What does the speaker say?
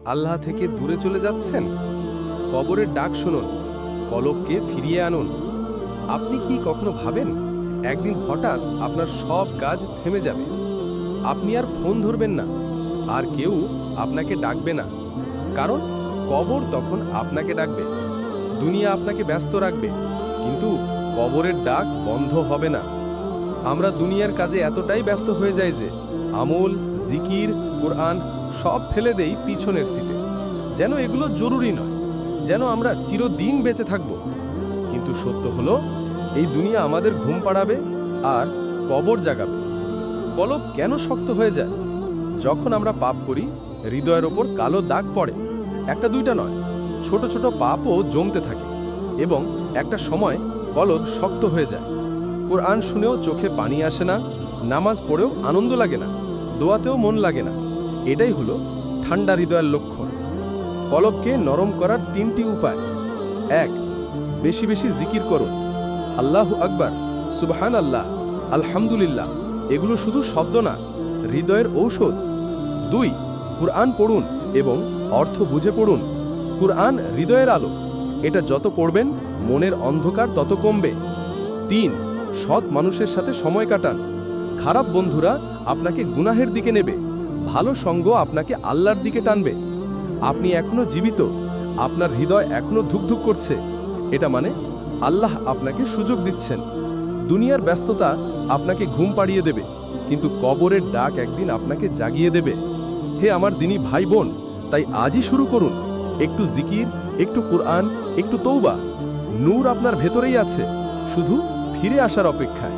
আল্লাহ থেকে দূরে চলে যাচ্ছেন? কবরের ডাক শুনুন, কলবকে ফিরিয়ে আনুন। আপনি কি কখনো ভাবেন একদিন হঠাৎ আপনার সব কাজ থেমে যাবে? আপনি আর ফোন ধরবেন না, আর কেউ আপনাকে ডাকবে না, কারণ কবর তখন আপনাকে ডাকবে। দুনিয়া আপনাকে ব্যস্ত রাখবে, কিন্তু কবরের ডাক বন্ধ হবে না। আমরা দুনিয়ার কাজে এতটাই ব্যস্ত হয়ে যাই যে আমল, জিকির, কোরআন সব ফেলে দেই পিছনের সিটে, যেন এগুলো জরুরি নয়, যেন আমরা চিরদিন বেঁচে থাকব। কিন্তু সত্য হলো, এই দুনিয়া আমাদের ঘুম পাড়াবে আর কবর জাগাবে। কলব কেন শক্ত হয়ে যায়? যখন আমরা পাপ করি, হৃদয়ের ওপর কালো দাগ পড়ে। একটা দুইটা নয়, ছোট ছোট পাপও জমতে থাকে, এবং একটা সময় কলব শক্ত হয়ে যায়। কোরআন শুনেও চোখে পানি আসে না, নামাজ পড়েও আনন্দ লাগে না, দোয়াতেও মন লাগে না। এটাই হলো ঠান্ডা হৃদয়ের লক্ষণ। কলবকে নরম করার 3টি উপায়। 1. বেশি বেশি জিকির করুন। আল্লাহু আকবার, সুবহান আল্লাহ, আলহামদুলিল্লাহ এগুলো শুধু শব্দ না, হৃদয়ের ঔষধ। 2. কুরআন পড়ুন এবং অর্থ বুঝে পড়ুন। কুরআন হৃদয়ের আলো, এটা যত পড়বেন মনের অন্ধকার তত কমবে। 3. সৎ মানুষের সাথে সময় কাটান। খারাপ বন্ধুরা আপনাকে গুনাহের দিকে নেবে, ভালো সঙ্গ আপনাকে আল্লাহর দিকে টানবে। আপনি এখনো জীবিত, আপনার হৃদয় এখনো ধুকধুক করছে, এটা মানে আল্লাহ আপনাকে সুযোগ দিচ্ছেন। দুনিয়ার ব্যস্ততা আপনাকে ঘুম পাড়িয়ে দেবে, কিন্তু কবরের ডাক একদিন আপনাকে জাগিয়ে দেবে। হে আমার দিনী ভাই বোন, তাই আজই শুরু করুন। একটু জিকির, একটু কুরআন, একটু তৌবা। নূর আপনার ভেতরেই আছে, শুধু ফিরে আসার অপেক্ষায়।